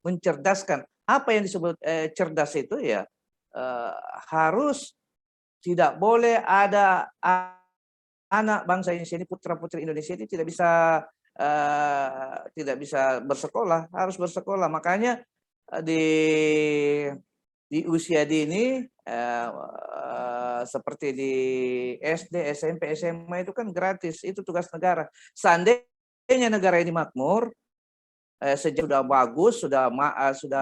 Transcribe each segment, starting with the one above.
mencerdaskan. Apa yang disebut cerdas itu ya harus tidak boleh ada anak bangsa Indonesia ini, putra-putri Indonesia ini tidak bisa bersekolah, harus bersekolah. Makanya di usia dini seperti di SD, SMP, SMA itu kan gratis, itu tugas negara. Seandainya negara ini makmur, sejak sudah bagus, sudah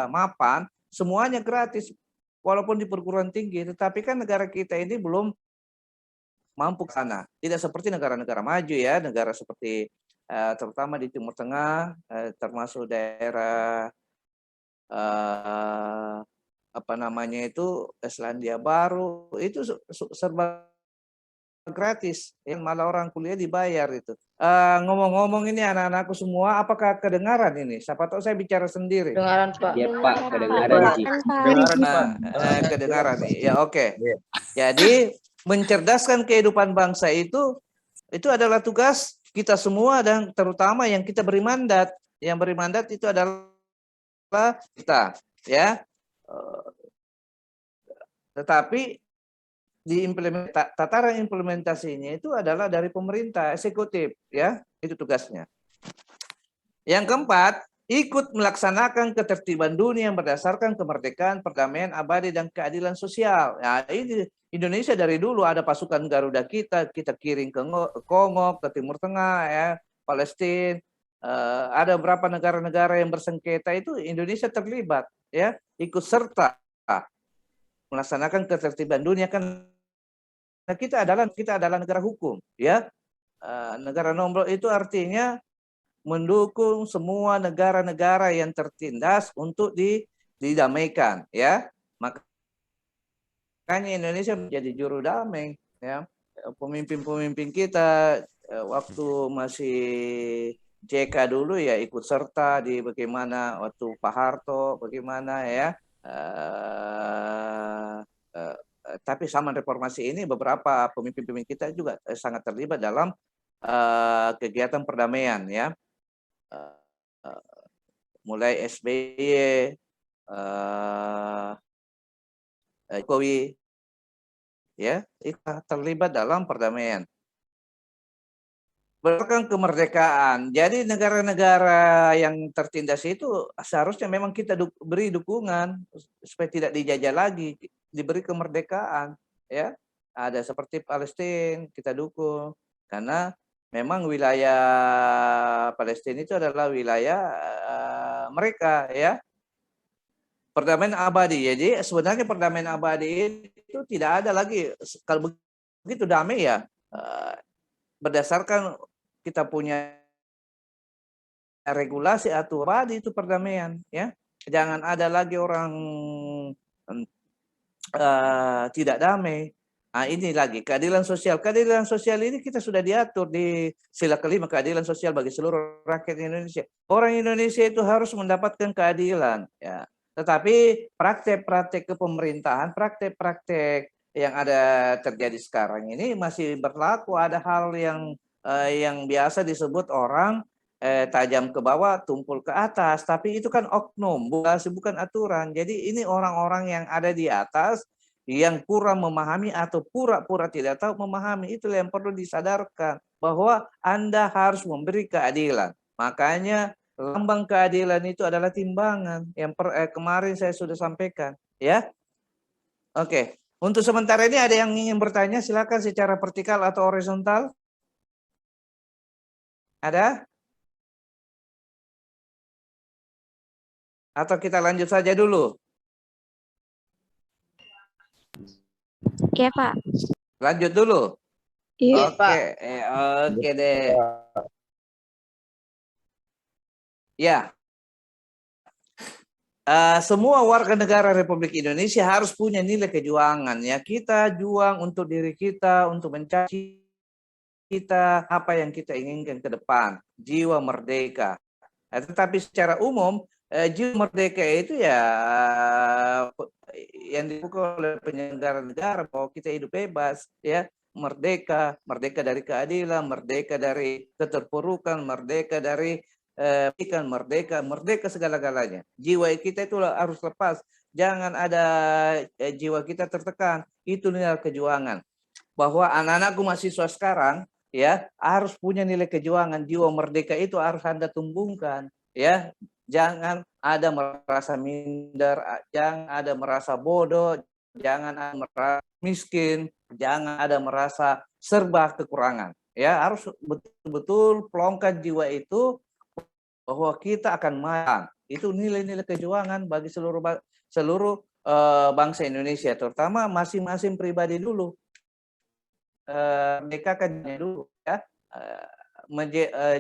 mapan, semuanya gratis, walaupun di perguruan tinggi. Tetapi kan negara kita ini belum mampu ke sana. Tidak seperti negara-negara maju ya, negara seperti terutama di Timur Tengah, termasuk daerah apa namanya itu Selandia Baru, itu serba gratis, malah orang kuliah dibayar itu. Ngomong-ngomong ini anak-anakku semua, apakah kedengaran ini? Siapa tahu saya bicara sendiri. Kedengaran Pak. Ya Pak, kedengaran Ji. Kedengaran nih. Ya oke. Jadi mencerdaskan kehidupan bangsa itu adalah tugas kita semua dan terutama yang kita beri mandat. Yang beri mandat itu adalah kita, ya. Tetapi di tataran implementasinya itu adalah dari pemerintah eksekutif, ya, itu tugasnya. Yang keempat, ikut melaksanakan ketertiban dunia yang berdasarkan kemerdekaan, perdamaian abadi dan keadilan sosial. Nah, ini Indonesia dari dulu ada pasukan Garuda kita kirim ke Kongo, ke Timur Tengah, ya, Palestina. Ada beberapa negara-negara yang bersengketa itu Indonesia terlibat, ya, ikut serta melaksanakan ketertiban dunia kan. Nah, kita adalah negara hukum, ya. Negara nomor itu artinya mendukung semua negara-negara yang tertindas untuk didamaikan, ya. Makanya Indonesia menjadi juru damai, ya. Pemimpin-pemimpin kita waktu masih JK dulu ya ikut serta di bagaimana waktu Pak Harto, bagaimana ya. Tapi sama reformasi ini beberapa pemimpin-pemimpin kita juga sangat terlibat dalam kegiatan perdamaian, ya. Mulai SBY, Jokowi, ya, terlibat dalam perdamaian. Berdasarkan kemerdekaan. Jadi negara-negara yang tertindas itu seharusnya memang kita beri dukungan supaya tidak dijajah lagi, diberi kemerdekaan, ya. Ada seperti Palestina kita dukung karena memang wilayah Palestina itu adalah wilayah mereka, ya. Perdamaian abadi. Jadi sebenarnya perdamaian abadi itu tidak ada lagi kalau begitu damai ya berdasarkan kita punya regulasi aturan itu perdamaian, ya. Jangan ada lagi orang tidak damai. Nah, ini lagi keadilan sosial. Keadilan sosial ini kita sudah diatur di sila kelima, keadilan sosial bagi seluruh rakyat Indonesia. Orang Indonesia itu harus mendapatkan keadilan, ya. Tetapi praktek-praktek kepemerintahan, praktek-praktek yang ada terjadi sekarang ini masih berlaku. Ada hal yang biasa disebut orang tajam ke bawah, tumpul ke atas. Tapi itu kan oknum, bukan aturan. Jadi ini orang-orang yang ada di atas yang kurang memahami atau pura-pura tidak tahu memahami. Itulah yang perlu disadarkan bahwa Anda harus memberi keadilan. Makanya lambang keadilan itu adalah timbangan yang kemarin saya sudah sampaikan, ya. Oke. Untuk sementara ini ada yang ingin bertanya, silakan secara vertikal atau horizontal. Ada? Atau kita lanjut saja dulu? Oke, Pak. Lanjut dulu? Iya, Oke, oke deh. Ya. Semua warga negara Republik Indonesia harus punya nilai kejuangan, ya. Kita juang untuk diri kita, untuk mencari kita apa yang kita inginkan ke depan, jiwa merdeka. Tetapi secara umum jiwa merdeka itu ya yang dibuka oleh penyelenggara negara bahwa kita hidup bebas, ya, merdeka dari keadilan, merdeka dari keterpurukan, merdeka dari ikan merdeka, merdeka segala-galanya. Jiwa kita itu harus lepas. Jangan ada jiwa kita tertekan. Itu nilai kejuangan. Bahwa anak-anakku mahasiswa sekarang ya harus punya nilai kejuangan, jiwa merdeka itu harus Anda tumbuhkan ya. Jangan ada merasa minder, jangan ada merasa bodoh, jangan ada merasa miskin, jangan ada merasa serba kekurangan. Ya, harus betul-betul pelongkan jiwa itu bahwa kita akan menang. Itu nilai-nilai kejuangan bagi seluruh bangsa Indonesia, terutama masing-masing pribadi dulu. Merdeka kan dulu ya,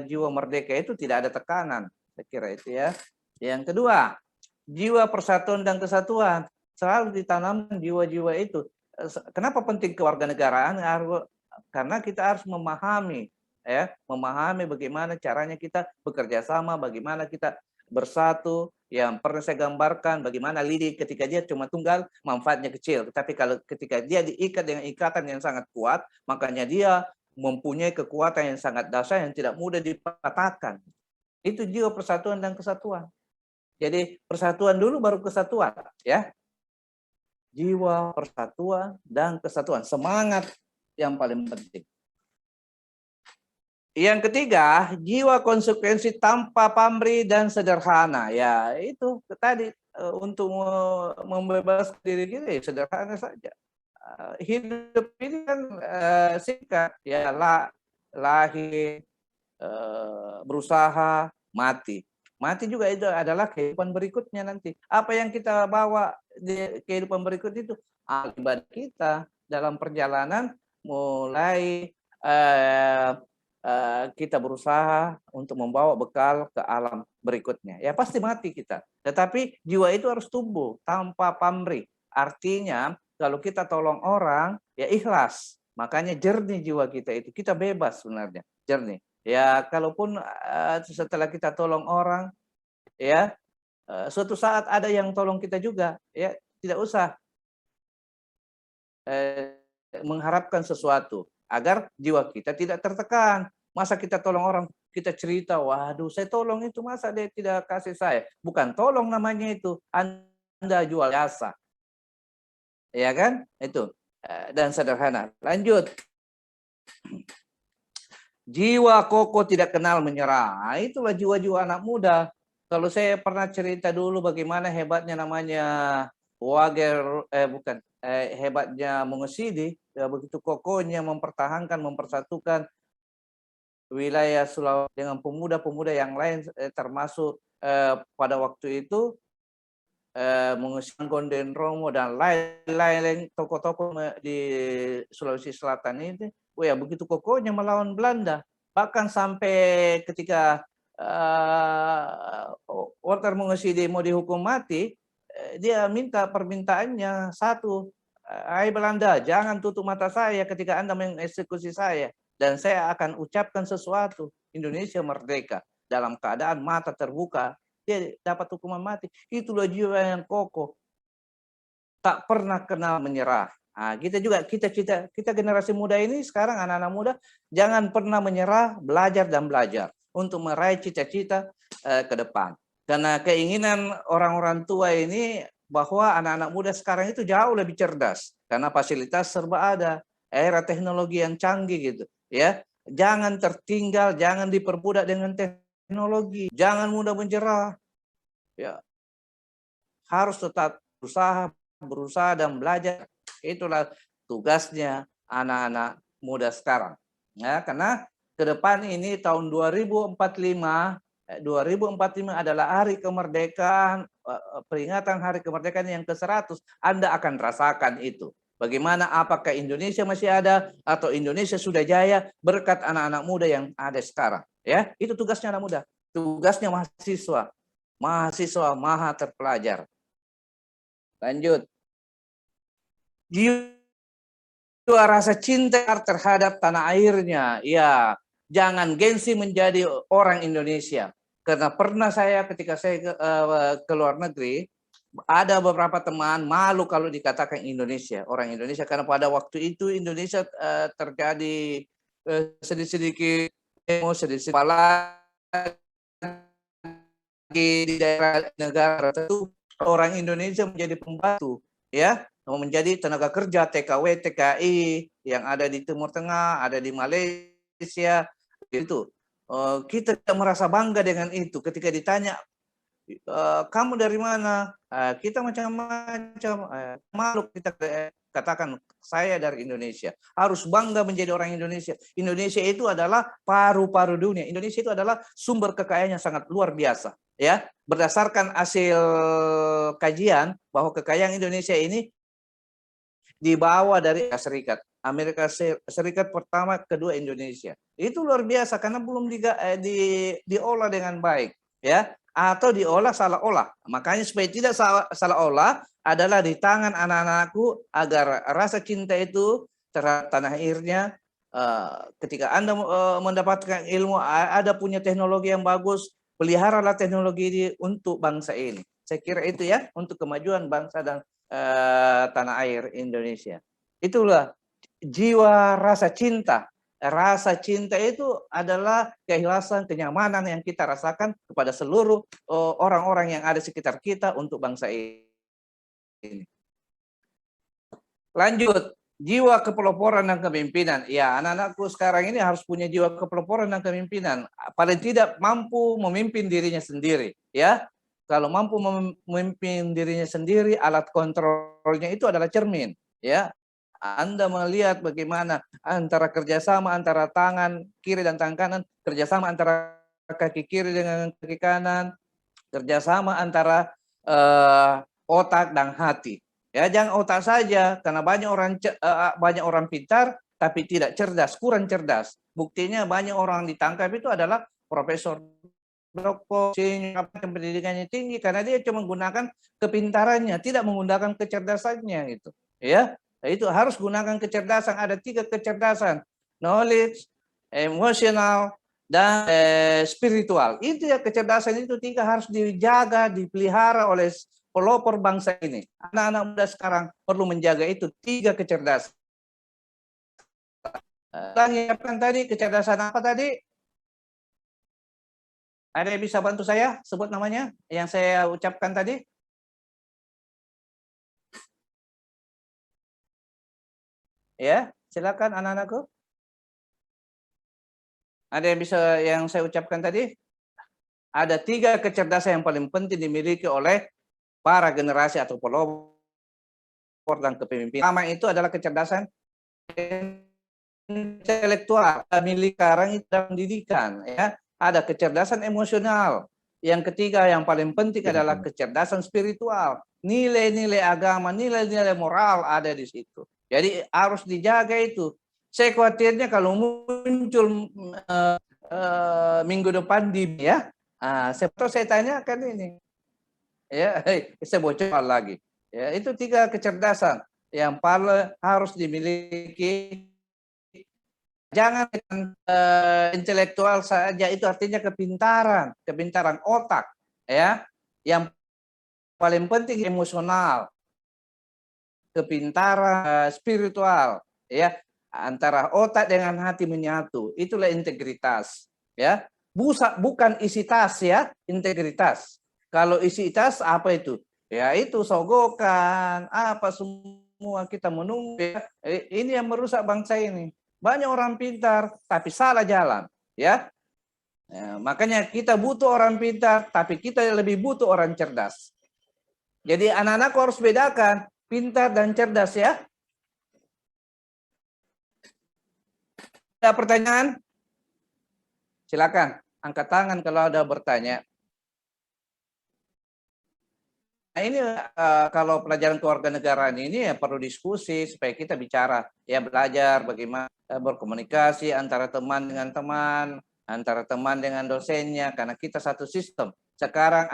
jiwa merdeka itu tidak ada tekanan, saya kira itu ya. Yang kedua, jiwa persatuan dan kesatuan selalu ditanamkan jiwa-jiwa itu. Kenapa penting kewarganegaraan? Karena kita harus memahami ya, memahami bagaimana caranya kita bekerja sama, bagaimana kita bersatu. Yang pernah saya gambarkan bagaimana lidi ketika dia cuma tunggal manfaatnya kecil, tetapi kalau ketika dia diikat dengan ikatan yang sangat kuat, makanya dia mempunyai kekuatan yang sangat dahsyat yang tidak mudah dipatahkan. Itu jiwa persatuan dan kesatuan. Jadi persatuan dulu baru kesatuan ya. Jiwa persatuan dan kesatuan, semangat yang paling penting. Yang ketiga, jiwa konsekuensi tanpa pamrih dan sederhana. Ya, itu tadi untuk membebaskan diri kita sederhana saja. Hidup ini kan singkat, ya lahir, berusaha, mati. Mati juga itu adalah kehidupan berikutnya nanti. Apa yang kita bawa di kehidupan berikut itu akibat kita dalam perjalanan mulai kita berusaha untuk membawa bekal ke alam berikutnya. Ya pasti mati kita. Tetapi jiwa itu harus tumbuh tanpa pamrih. Artinya kalau kita tolong orang, ya ikhlas. Makanya jernih jiwa kita itu. Kita bebas sebenarnya, jernih. Ya kalaupun setelah kita tolong orang, ya suatu saat ada yang tolong kita juga. Ya tidak usah mengharapkan sesuatu agar jiwa kita tidak tertekan. Masa kita tolong orang, kita cerita, waduh saya tolong itu, masa dia tidak kasih saya? Bukan tolong namanya itu, Anda jual jasa. Ya kan? Itu. Dan sederhana. Lanjut. Jiwa kokoh tidak kenal menyerah. Itulah jiwa-jiwa anak muda. Kalau saya pernah cerita dulu bagaimana hebatnya namanya hebatnya Mongosid, ya, begitu kokohnya mempertahankan, mempersatukan wilayah Sulawesi dengan pemuda-pemuda yang lain, termasuk pada waktu itu Mongosid, Gonden Romo dan lain-lain tokoh-tokoh di Sulawesi Selatan ini, ya begitu kokohnya melawan Belanda. Bahkan sampai ketika Walter Mongosid mau dihukum mati, dia minta permintaannya satu, hai Belanda, jangan tutup mata saya ketika Anda mengeksekusi saya, dan saya akan ucapkan sesuatu, Indonesia merdeka. Dalam keadaan mata terbuka, dia dapat hukuman mati. Itulah jiwa yang kokoh, tak pernah kenal menyerah. Nah, kita generasi muda ini sekarang, anak-anak muda, jangan pernah menyerah, belajar dan belajar untuk meraih cita-cita ke depan. Karena keinginan orang-orang tua ini bahwa anak-anak muda sekarang itu jauh lebih cerdas karena fasilitas serba ada, era teknologi yang canggih gitu, ya. Jangan tertinggal, jangan diperbudak dengan teknologi, jangan mudah menyerah. Ya. Harus tetap berusaha dan belajar. Itulah tugasnya anak-anak muda sekarang. Ya, karena ke depan ini tahun 2045 adalah hari kemerdekaan, peringatan hari kemerdekaan yang ke-100. Anda akan rasakan itu. Bagaimana, apakah Indonesia masih ada atau Indonesia sudah jaya berkat anak-anak muda yang ada sekarang. Ya, itu tugasnya anak muda. Tugasnya mahasiswa. Mahasiswa maha terpelajar. Lanjut. Jiwa rasa cinta terhadap tanah airnya. Ya, jangan gengsi menjadi orang Indonesia. Karena pernah saya ketika saya ke luar negeri, ada beberapa teman malu kalau dikatakan Indonesia, orang Indonesia, karena pada waktu itu Indonesia terjadi sedikit-sedikit di daerah negara tertentu orang Indonesia menjadi pembantu, ya, menjadi tenaga kerja TKW, TKI yang ada di Timur Tengah, ada di Malaysia, itu. Kita tidak merasa bangga dengan itu. Ketika ditanya, kamu dari mana? Kita macam-macam makhluk, kita katakan saya dari Indonesia. Harus bangga menjadi orang Indonesia. Indonesia itu adalah paru-paru dunia. Indonesia itu adalah sumber kekayaan yang sangat luar biasa. Ya, berdasarkan hasil kajian bahwa kekayaan Indonesia ini dibawa dari Amerika Serikat. Amerika Serikat pertama, kedua Indonesia. Itu luar biasa karena belum diolah dengan baik, ya, atau diolah salah olah. Makanya supaya tidak salah olah adalah di tangan anak-anakku agar rasa cinta itu terhadap tanah airnya. Ketika Anda mendapatkan ilmu, ada punya teknologi yang bagus, peliharalah teknologi ini untuk bangsa ini. Saya kira itu ya, untuk kemajuan bangsa dan tanah air Indonesia. Itulah jiwa rasa cinta. Rasa cinta itu adalah keikhlasan, kenyamanan yang kita rasakan kepada seluruh orang-orang yang ada di sekitar kita untuk bangsa ini. Lanjut, jiwa kepeloporan dan kepemimpinan. Ya, anak-anakku sekarang ini harus punya jiwa kepeloporan dan kepemimpinan. Paling tidak mampu memimpin dirinya sendiri, ya. Kalau mampu memimpin dirinya sendiri, alat kontrolnya itu adalah cermin, ya. Anda melihat bagaimana antara kerjasama antara tangan kiri dan tangan kanan, kerjasama antara kaki kiri dengan kaki kanan, kerjasama antara otak dan hati. Ya, jangan otak saja, karena banyak orang pintar tapi tidak cerdas, kurang cerdas. Buktinya banyak orang ditangkap itu adalah profesor, doktor, yang pendidikannya tinggi karena dia cuma menggunakan kepintarannya, tidak menggunakan kecerdasannya gitu. Ya, itu harus gunakan kecerdasan. Ada 3 kecerdasan: knowledge, emotional, dan spiritual. Itu ya, kecerdasan itu 3 harus dijaga, dipelihara oleh pelopor bangsa ini. Anak-anak muda sekarang perlu menjaga itu 3 kecerdasan. Yang tadi kecerdasan apa tadi? Ada yang bisa bantu saya sebut namanya yang saya ucapkan tadi? Ya, silakan anak-anakku. Ada yang bisa yang saya ucapkan tadi? Ada 3 kecerdasan yang paling penting dimiliki oleh para generasi atau pelopor dan kepemimpinan. Pertama itu adalah kecerdasan intelektual, milik sekarang itu pendidikan, ya. Ada kecerdasan emosional. Yang ketiga yang paling penting adalah kecerdasan spiritual. Nilai-nilai agama, nilai-nilai moral ada di situ. Jadi harus dijaga itu. Saya khawatirnya kalau muncul minggu depan ya, saya tanyakan ini. Ya, saya bocor lagi. Ya, itu 3 kecerdasan yang paling harus dimiliki. Jangan intelektual saja, itu artinya kepintaran otak, ya. Yang paling penting emosional, kepintaran spiritual, ya. Antara otak dengan hati menyatu, itulah integritas, ya. Bukan isi tas, ya, integritas. Kalau isi tas apa itu? Ya itu sogokan, apa semua kita menunggu, ya. Ini yang merusak bangsa ini. Banyak orang pintar tapi salah jalan, ya. Makanya kita butuh orang pintar tapi kita lebih butuh orang cerdas. Jadi anak-anak harus bedakan pintar dan cerdas, ya. Ada pertanyaan? Silakan angkat tangan kalau ada bertanya. Nah, ini kalau pelajaran kewarganegaraan ini ya perlu diskusi supaya kita bicara, ya, belajar bagaimana berkomunikasi antara teman dengan teman, antara teman dengan dosennya, karena kita satu sistem. Sekarang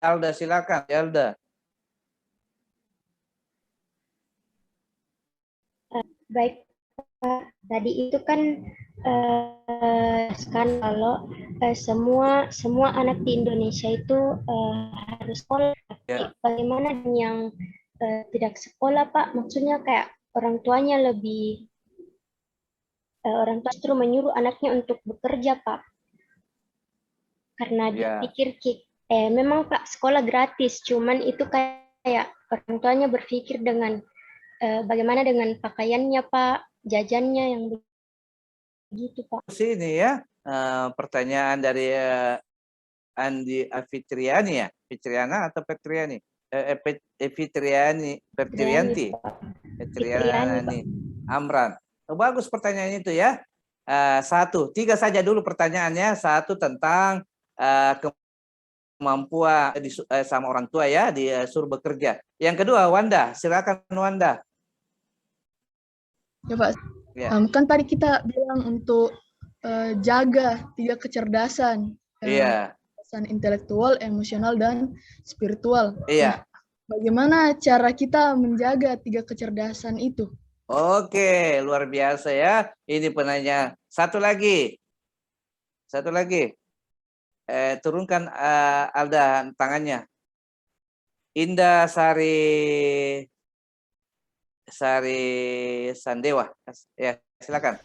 Alda, silakan Alda. Baik, Pak. Tadi itu kan kalau semua anak di Indonesia itu harus sekolah. Ya. Bagaimana yang tidak sekolah, Pak? Maksudnya kayak orang tuanya orang tua justru menyuruh anaknya untuk bekerja, Pak. Karena Ya. dipikir memang Pak sekolah gratis, cuman itu kayak orang tuanya berpikir dengan bagaimana dengan pakaiannya Pak, jajannya yang begitu Pak. Sini ya, pertanyaan dari Andi Afitriani ya, Fitriana atau Petriani? Fitriani, Petrianti, Fitriani Pak. Petriani, Amran. Oh, bagus pertanyaan itu ya. Tiga saja dulu pertanyaannya. Satu tentang kemampuan sama orang tua ya, disuruh bekerja. Yang kedua, Wanda, silakan Wanda. Ya Pak, Ya. Kan tadi kita bilang untuk jaga 3 kecerdasan. Iya. Kecerdasan intelektual, emosional, dan spiritual. Iya. Bagaimana cara kita menjaga 3 kecerdasan itu? Oke, luar biasa ya. Ini penanya. Satu lagi. Turunkan Alda tangannya. Indah Sari Sandewa. Ya, silakan.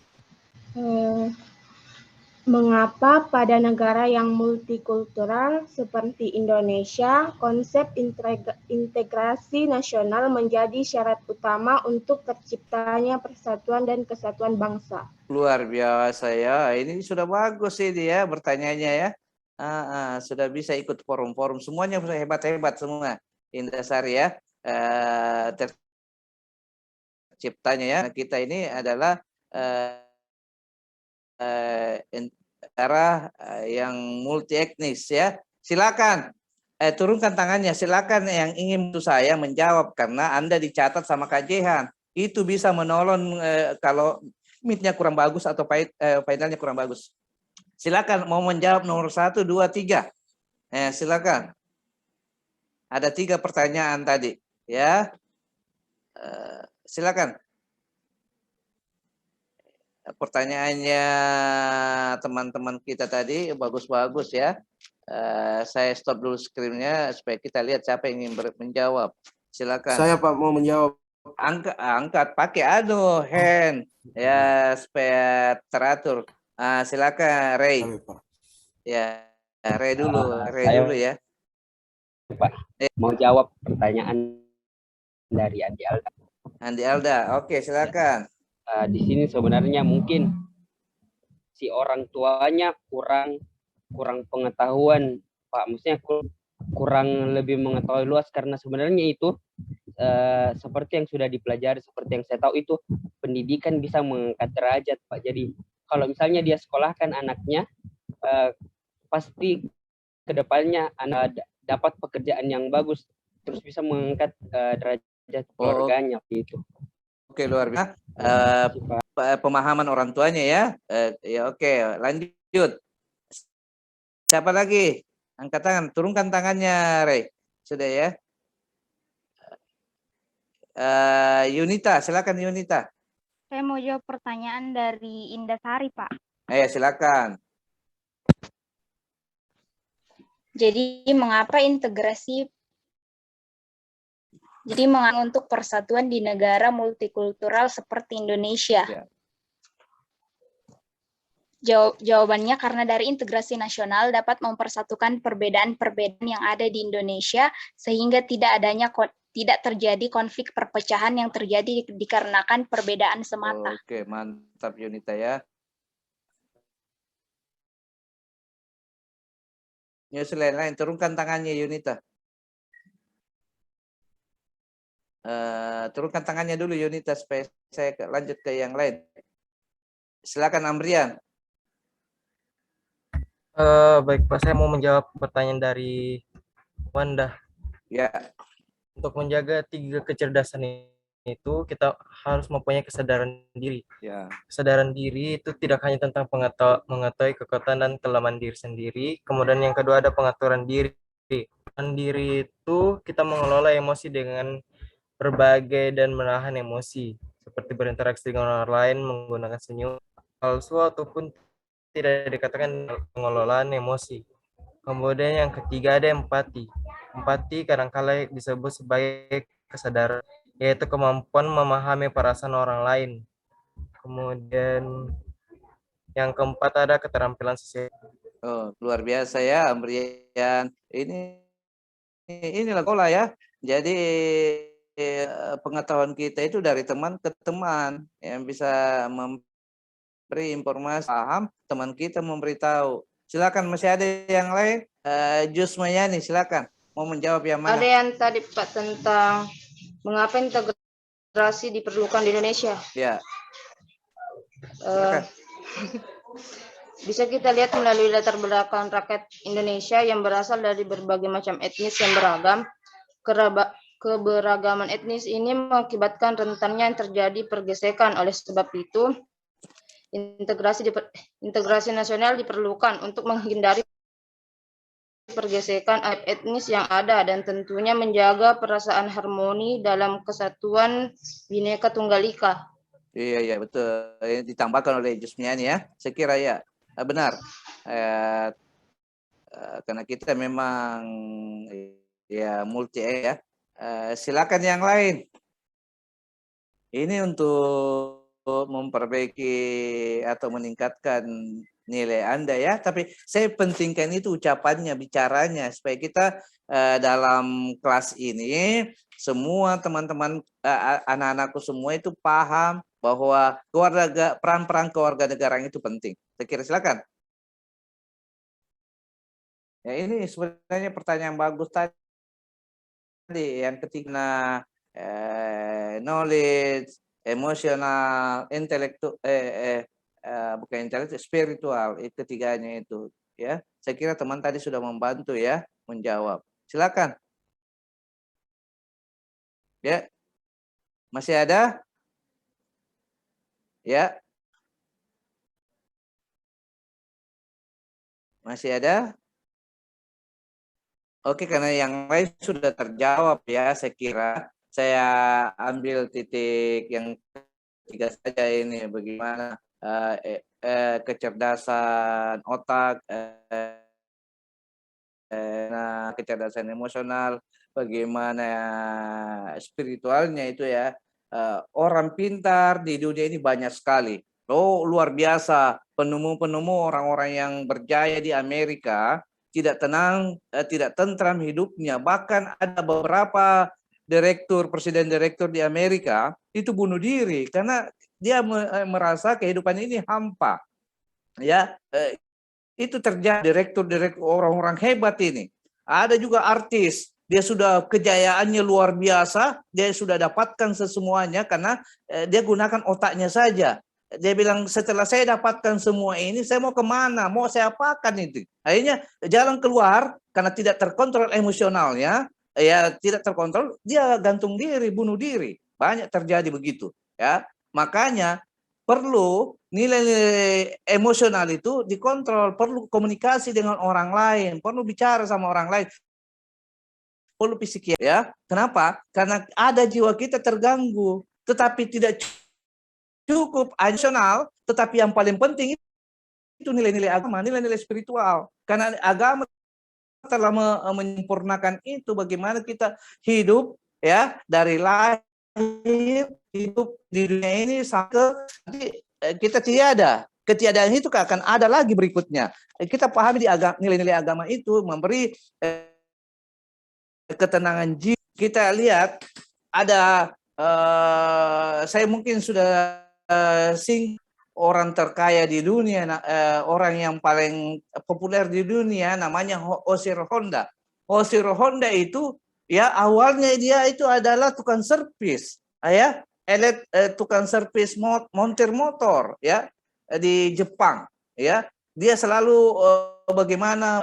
Mengapa pada negara yang multikultural seperti Indonesia, konsep integrasi nasional menjadi syarat utama untuk terciptanya persatuan dan kesatuan bangsa? Luar biasa ya. Ini sudah bagus ini ya bertanyanya ya. Sudah bisa ikut forum-forum. Semuanya hebat-hebat semua. Indah Sari ya. Terciptanya ya. Kita ini adalah negara yang multi etnis ya. Silakan turunkan tangannya. Silakan yang ingin bantu saya menjawab karena Anda dicatat sama Kak Jehan. Itu bisa menolong kalau meet-nya kurang bagus atau finalnya kurang bagus. Silakan mau menjawab nomor 1, 2, 3. Silakan. Ada 3 pertanyaan tadi ya. Silakan. Pertanyaannya teman-teman kita tadi bagus-bagus ya. Saya stop dulu screen-nya supaya kita lihat siapa yang ingin menjawab. Silakan. Saya Pak mau menjawab. Angkat pakai hand ya supaya teratur. Silakan Ray. Ya, Ray dulu ya. Pak, mau jawab pertanyaan dari Andi Alda. Andi Alda, oke silakan. Di sini sebenarnya mungkin si orang tuanya kurang pengetahuan, Pak. Maksudnya kurang lebih mengetahui luas karena sebenarnya itu seperti yang sudah dipelajari, seperti yang saya tahu itu pendidikan bisa mengangkat derajat, Pak. Jadi kalau misalnya dia sekolahkan anaknya, pasti kedepannya anak dapat pekerjaan yang bagus, terus bisa mengangkat derajat keluarganya gitu. Oke, luar biasa. Pemahaman orang tuanya ya. Ya oke, lanjut. Siapa lagi? Angkat tangan, turunkan tangannya, Ray. Sudah ya. Yunita, silakan Yunita. Saya mau jawab pertanyaan dari Indah Sari, Pak. Silakan. Jadi mengapa untuk persatuan di negara multikultural seperti Indonesia? Ya. Jawabannya karena dari integrasi nasional dapat mempersatukan perbedaan-perbedaan yang ada di Indonesia sehingga tidak terjadi konflik perpecahan yang terjadi dikarenakan perbedaan semata. Oke, mantap Yunita ya. Ya selain turunkan tangannya Yunita. Turunkan tangannya dulu Yunita supaya saya lanjut ke yang lain. Silakan Amrian. Baik Pak, saya mau menjawab pertanyaan dari Wanda. Ya. Untuk menjaga 3 kecerdasan itu kita harus mempunyai kesadaran diri. Ya. Kesadaran diri itu tidak hanya tentang mengetahui kekuatan dan kelemahan diri sendiri. Kemudian yang kedua ada pengaturan diri. Pengaturan diri itu kita mengelola emosi dengan berbagai dan menahan emosi, seperti berinteraksi dengan orang lain menggunakan senyum palsu ataupun tidak dikatakan pengelolaan emosi. Kemudian yang ketiga ada empati. Empati kadang-kala disebut sebagai kesadaran, yaitu kemampuan memahami perasaan orang lain. Kemudian yang keempat ada keterampilan sosial. Oh, luar biasa ya, Ambrian. Inilah pola ya. Jadi pengetahuan kita itu dari teman ke teman yang bisa memberi informasi, paham, teman kita memberitahu. Silakan, masih ada yang lain? Jus Mayani, silakan. Mau menjawab yang Ada mana? yang tadi Pak tentang mengapa integrasi diperlukan di Indonesia. Ya, Eh, bisa kita lihat melalui latar belakang rakyat Indonesia yang berasal dari berbagai macam etnis yang beragam. Keberagaman etnis ini mengakibatkan rentannya yang terjadi pergesekan. Oleh sebab itu, integrasi nasional diperlukan untuk menghindari pergesekan etnis yang ada dan tentunya menjaga perasaan harmoni dalam kesatuan Bhinneka Tunggal Ika. iya betul. Ini ditambahkan oleh Jus Mayani ya. Saya kira ya benar. Karena kita memang ya multi ya. Silakan yang lain. Ini untuk memperbaiki atau meningkatkan nilai Anda ya. Tapi saya pentingkan itu ucapannya, bicaranya supaya kita dalam kelas ini semua teman-teman anak-anakku semua itu paham bahwa peran-peran kewarganegaraan itu penting. Saya kira silakan. Ya ini sebenarnya pertanyaan bagus tadi yang ketiga knowledge, emosional, intelektual, bukan intelektual, spiritual, ketiganya itu ya. Saya kira teman tadi sudah membantu ya menjawab. Silakan. Ya. Masih ada? Ya. Masih ada? Oke, karena yang lain sudah terjawab ya, saya kira. Saya ambil titik yang ketiga saja ini, bagaimana kecerdasan otak, kecerdasan emosional, bagaimana spiritualnya itu ya. Orang pintar di dunia ini banyak sekali. Oh, luar biasa. Penemu-penemu orang-orang yang berjaya di Amerika tidak tenang, tidak tentram hidupnya. Bahkan ada beberapa presiden direktur di Amerika itu bunuh diri karena dia merasa kehidupan ini hampa. Ya, itu terjadi direktur orang-orang hebat ini. Ada juga artis, dia sudah kejayaannya luar biasa, dia sudah dapatkan semuanya karena dia gunakan otaknya saja. Dia bilang setelah saya dapatkan semua ini, saya mau kemana, mau saya apakan itu. Akhirnya jalan keluar karena tidak terkontrol emosionalnya, ya tidak terkontrol, dia gantung diri, bunuh diri. Banyak terjadi begitu, ya. Makanya perlu nilai-nilai emosional itu dikontrol, perlu komunikasi dengan orang lain, perlu bicara sama orang lain, perlu psikiater ya. Kenapa? Karena ada jiwa kita terganggu, tetapi tidak cukup emosional, tetapi yang paling penting itu nilai-nilai agama, nilai-nilai spiritual. Karena agama telah menyempurnakan itu, bagaimana kita hidup ya dari lahir, hidup di dunia ini sampai kita ketiadaan itu akan ada lagi berikutnya. Kita pahami di nilai-nilai agama itu memberi ketenangan jiwa. Kita lihat ada saya mungkin sudah orang terkaya di dunia, orang yang paling populer di dunia namanya Oshiro Honda. Oshiro Honda itu ya awalnya dia itu adalah tukang servis, ya, tukang servis montir motor ya di Jepang, ya. Dia selalu bagaimana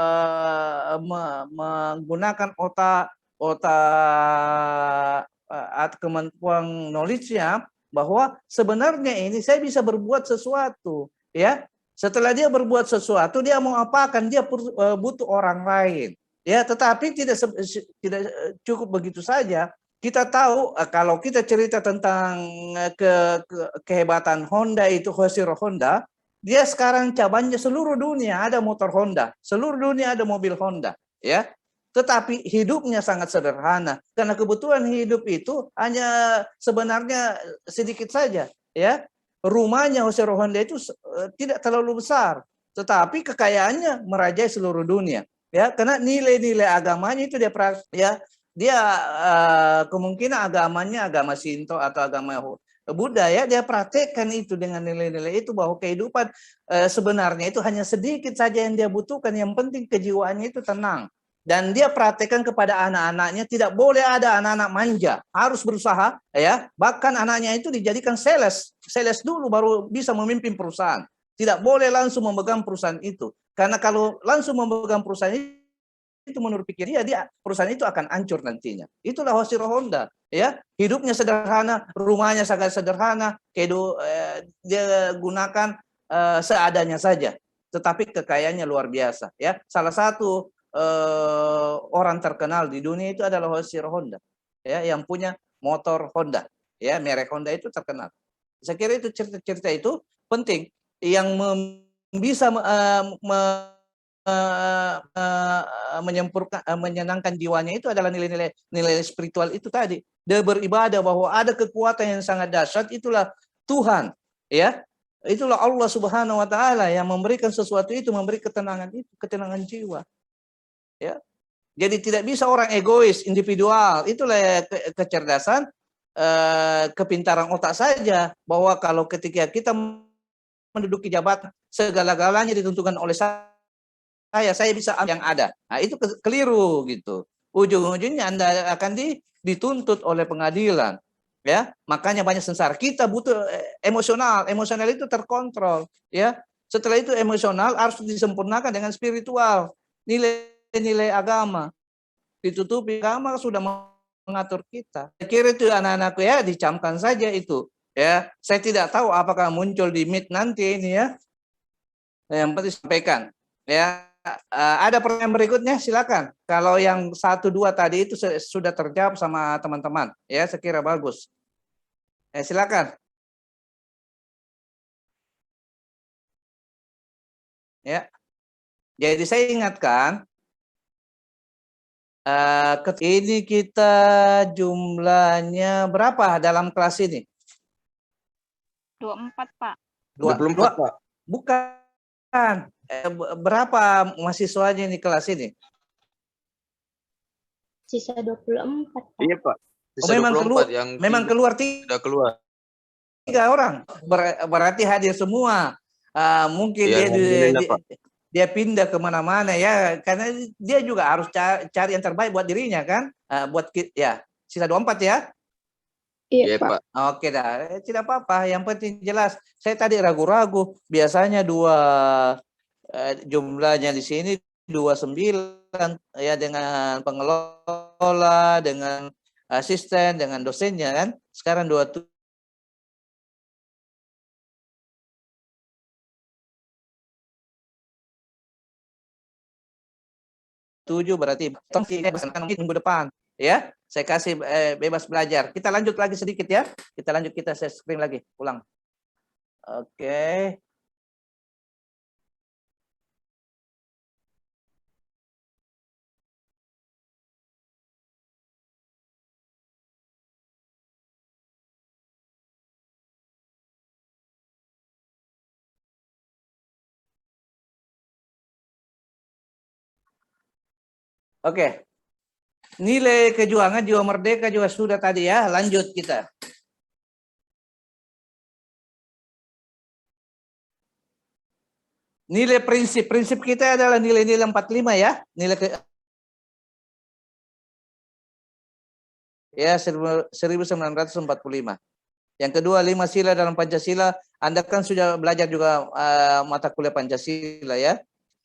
menggunakan otak kemampuan knowledge-nya bahwa sebenarnya ini saya bisa berbuat sesuatu, ya. Setelah dia berbuat sesuatu, dia mau apakan, dia butuh orang lain, ya. Tetapi tidak cukup begitu saja. Kita tahu kalau kita cerita tentang kehebatan Honda itu, Oshiro Honda, dia sekarang cabangnya seluruh dunia ada motor Honda, seluruh dunia ada mobil Honda, ya. Tetapi hidupnya sangat sederhana karena kebutuhan hidup itu hanya sebenarnya sedikit saja, ya. Rumahnya Oshiro Honda itu tidak terlalu besar, tetapi kekayaannya merajai seluruh dunia. Ya, karena nilai-nilai agamanya itu dia kemungkinan agamanya agama Shinto atau agama Buddha ya, dia praktekkan itu dengan nilai-nilai itu, bahwa kehidupan sebenarnya itu hanya sedikit saja yang dia butuhkan, yang penting kejiwaannya itu tenang. Dan dia praktekkan kepada anak-anaknya, tidak boleh ada anak-anak manja, harus berusaha ya. Bahkan anaknya itu dijadikan sales dulu baru bisa memimpin perusahaan. Tidak boleh langsung memegang perusahaan itu. Karena kalau langsung memegang perusahaan itu menurut pikir dia perusahaan itu akan hancur nantinya. Itulah Hoshiro Honda ya, hidupnya sederhana, rumahnya sangat sederhana, dia gunakan seadanya saja, tetapi kekayaannya luar biasa ya. Salah satu orang terkenal di dunia itu adalah Hoshiro Honda ya, yang punya motor Honda ya, merek Honda itu terkenal. Saya kira itu cerita-cerita itu penting yang bisa menyenangkan jiwanya, itu adalah nilai spiritual itu tadi. Dia beribadah bahwa ada kekuatan yang sangat dahsyat, itulah Tuhan ya. Itulah Allah Subhanahu wa taala yang memberikan sesuatu itu, memberi ketenangan itu, ketenangan jiwa. Ya. Jadi tidak bisa orang egois, individual. Itulah kecerdasan, kepintaran otak saja, bahwa kalau ketika kita menduduki jabatan, segala-galanya ditentukan oleh saya bisa ambil yang ada. Nah, itu keliru gitu. Ujung-ujungnya Anda akan dituntut oleh pengadilan. Ya, makanya banyak sengsara. Kita butuh emosional itu terkontrol, ya. Setelah itu emosional harus disempurnakan dengan spiritual. Nilai-nilai agama. Ditutupi, agama sudah mengatur kita. Saya kira itu anak-anakku ya, dicamkan saja itu. Ya, saya tidak tahu apakah muncul di Meet nanti ini ya. Yang penting sampaikan. Ya, ada pertanyaan berikutnya, silakan. Kalau yang 1, 2 tadi itu sudah terjawab sama teman-teman, ya, saya kira bagus. Silakan. Ya, jadi saya ingatkan, ini kita jumlahnya berapa dalam kelas ini? 24, Pak. 24, Pak. Bukan. Berapa mahasiswanya di kelas ini? Sisa 24, Pak. Iya, Pak. Oh, memang keluar, yang memang keluar sudah keluar. 3 orang. Berarti hadir semua. Mungkin Ya, dia pindah kemana-mana ya, karena dia juga harus cari yang terbaik buat dirinya kan, buat ya. Sisa 24 ya. Iya, Iya, Pak. Pak. Oke dah, tidak apa-apa. Yang penting jelas. Saya tadi ragu-ragu. Biasanya 2 jumlahnya di sini 29 ya, dengan pengelola, dengan asisten, dengan dosennya kan. Sekarang 27. Berarti minggu depan ya. Saya kasih bebas belajar. Kita lanjut lagi sedikit ya. Kita share screen lagi, ulang. Oke. Oke. Nilai kejuangan, jiwa merdeka juga sudah tadi ya. Lanjut kita. Nilai prinsip kita adalah nilai-nilai 45 ya. Nilai ya 1945. Yang kedua 5 sila dalam Pancasila. Anda kan sudah belajar juga mata kuliah Pancasila ya.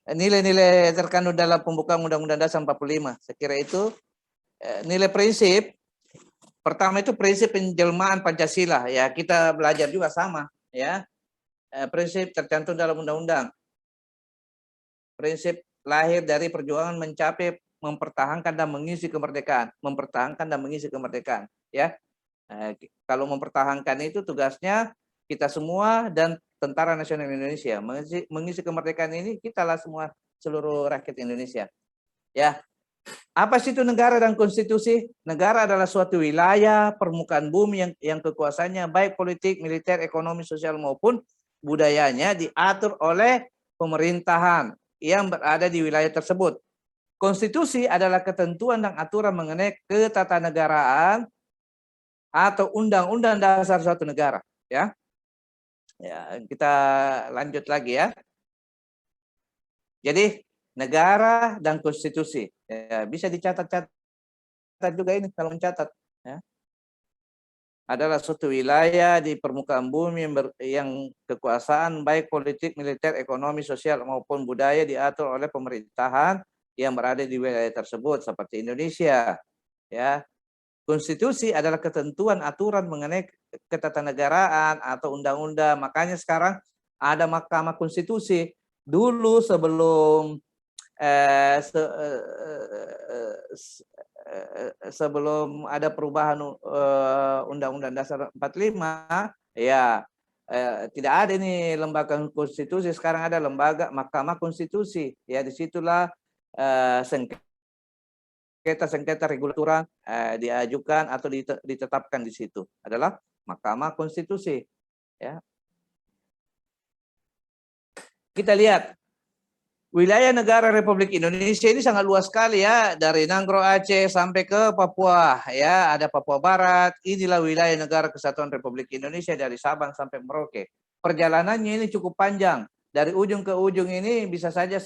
Nilai-nilai terkandung dalam pembukaan Undang-Undang Dasar 45. Saya kira itu nilai prinsip. Pertama itu prinsip penjelmaan Pancasila ya. Kita belajar juga sama ya. Prinsip tercantum dalam undang-undang. Prinsip lahir dari perjuangan mencapai, mempertahankan dan mengisi kemerdekaan. Mempertahankan dan mengisi kemerdekaan ya. Kalau mempertahankan itu tugasnya kita semua dan Tentara Nasional Indonesia. Mengisi kemerdekaan ini kitalah semua, seluruh rakyat Indonesia. Ya. Apa sih itu negara dan konstitusi? Negara adalah suatu wilayah permukaan bumi yang kekuasaannya baik politik, militer, ekonomi, sosial maupun budayanya diatur oleh pemerintahan yang berada di wilayah tersebut. Konstitusi adalah ketentuan dan aturan mengenai ketatanegaraan atau undang-undang dasar suatu negara, ya. Ya, kita lanjut lagi ya. Jadi negara dan konstitusi, ya, bisa dicatat juga ini kalau mencatat, ya. Adalah suatu wilayah di permukaan bumi yang kekuasaan baik politik, militer, ekonomi, sosial maupun budaya diatur oleh pemerintahan yang berada di wilayah tersebut seperti Indonesia, ya. Konstitusi adalah ketentuan aturan mengenai ketatanegaraan atau undang-undang. Makanya sekarang ada Mahkamah Konstitusi. Dulu sebelum sebelum ada perubahan Undang-Undang Dasar 45, ya tidak ada ini lembaga konstitusi. Sekarang ada lembaga Mahkamah Konstitusi. Ya, disitulah sengketa regulatoran diajukan atau ditetapkan di situ adalah Mahkamah Konstitusi. Ya. Kita lihat wilayah negara Republik Indonesia ini sangat luas sekali ya, dari Nanggro Aceh sampai ke Papua, ya, ada Papua Barat. Inilah wilayah negara kesatuan Republik Indonesia dari Sabang sampai Merauke. Perjalanannya ini cukup panjang. Dari ujung ke ujung ini bisa saja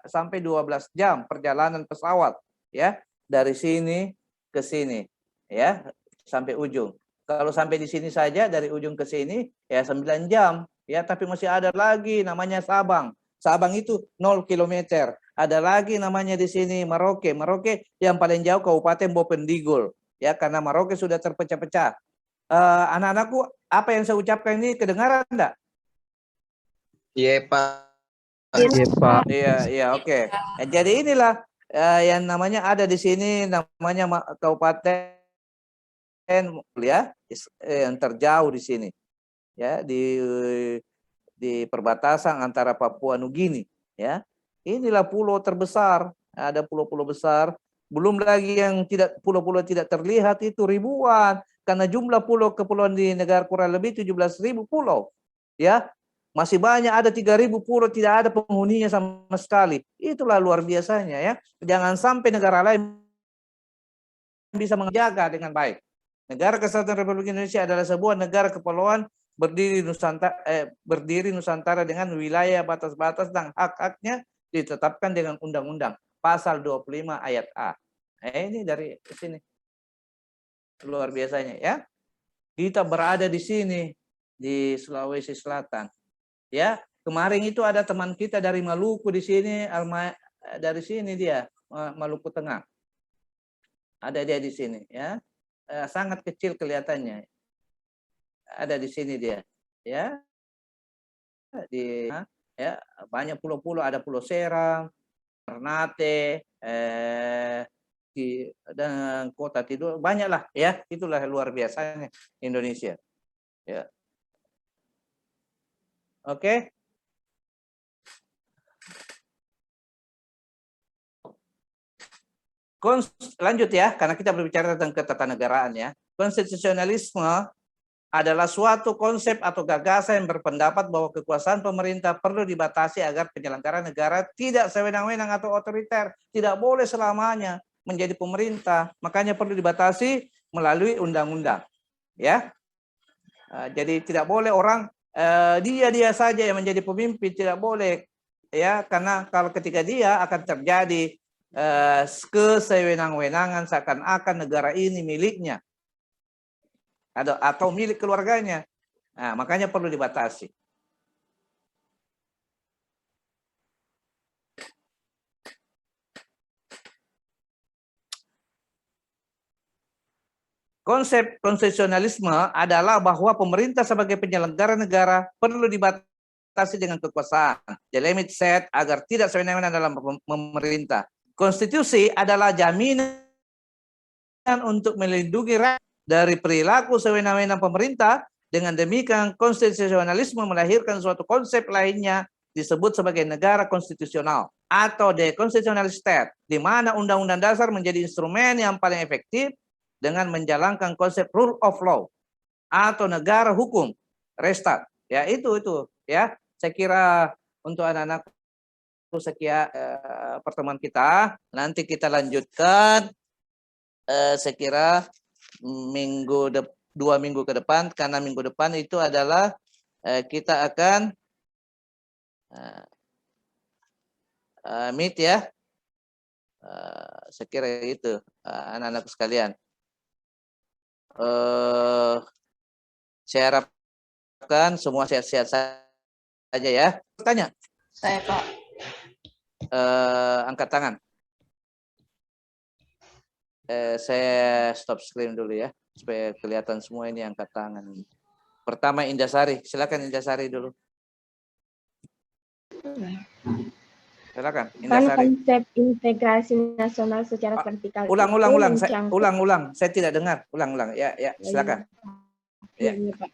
sampai 12 jam perjalanan pesawat, ya, dari sini ke sini, ya, sampai ujung. Kalau sampai di sini saja dari ujung ke sini ya 9 jam, ya, tapi masih ada lagi namanya Sabang. Sabang itu 0 km. Ada lagi namanya di sini Merauke. Merauke yang paling jauh Kabupaten Bovendigul. Ya, karena Merauke sudah terpecah-pecah. Anak-anakku, apa yang saya ucapkan ini kedengaran enggak? Iya, Pak. Iya, Pak. Iya, iya, oke. Jadi inilah yang namanya ada di sini namanya Kabupaten, ya, yang terjauh di sini. Ya, di perbatasan antara Papua Nugini, ya. Inilah pulau terbesar, ada pulau-pulau besar, belum lagi yang pulau-pulau tidak terlihat itu ribuan, karena jumlah pulau kepulauan di negara kurang lebih 17.000 pulau, ya. Masih banyak, ada 3.000 pulau tidak ada penghuninya sama sekali. Itulah luar biasanya, ya. Jangan sampai negara lain bisa menjaga dengan baik. Negara Kesatuan Republik Indonesia adalah sebuah negara kepulauan berdiri Nusantara dengan wilayah, batas-batas dan hak-haknya ditetapkan dengan undang-undang pasal 25 ayat A. Ini dari sini. Luar biasanya, ya. Kita berada di sini di Sulawesi Selatan. Ya, kemarin itu ada teman kita dari Maluku di sini, dari sini dia, Maluku Tengah. Ada dia di sini, ya. Sangat kecil kelihatannya. Ada di sini dia, ya, ya, banyak pulau-pulau, ada Pulau Seram, Ternate, dan Kota Tidul, banyaklah, ya. Itulah luar biasanya Indonesia, ya. Oke. Lanjut ya, karena kita berbicara tentang ketatanegaraan, ya. Konstitusionalisme adalah suatu konsep atau gagasan yang berpendapat bahwa kekuasaan pemerintah perlu dibatasi agar penyelenggara negara tidak sewenang-wenang atau otoriter, tidak boleh selamanya menjadi pemerintah, makanya perlu dibatasi melalui undang-undang, ya. Jadi tidak boleh orang dia saja yang menjadi pemimpin, tidak boleh, ya, karena kalau ketika dia akan terjadi kesewenang-wenangan seakan-akan negara ini miliknya atau milik keluarganya. Nah, makanya perlu dibatasi. Konsep konstitusionalisme adalah bahwa pemerintah sebagai penyelenggara negara perlu dibatasi dengan kekuasaan. The limit set agar tidak sewenang-wenang dalam memerintah. Konstitusi adalah jaminan untuk melindungi rakyat dari perilaku sewenang-wenang pemerintah. Dengan demikian, konstitusionalisme melahirkan suatu konsep lainnya disebut sebagai negara konstitusional atau the constitutional state, di mana undang-undang dasar menjadi instrumen yang paling efektif dengan menjalankan konsep rule of law atau negara hukum. Restart, ya, itu ya. Saya kira untuk anak-anak sekian pertemuan kita. Nanti kita lanjutkan saya kira 2 minggu ke depan, karena minggu depan itu adalah kita akan meet ya. Saya kira itu anak-anak sekalian. Saya harapkan semua sehat-sehat saja ya. Tanya. Saya Pak. Angkat tangan. Saya stop screen dulu ya, supaya kelihatan semua ini angkat tangan. Pertama Indasari, silakan Indasari dulu. Silakan Kan Indasari. konsep integrasi nasional secara vertikal Ulang, itu ulang. Saya tidak dengar. Ulang. Ya, silakan. Ya. Iya, Pak.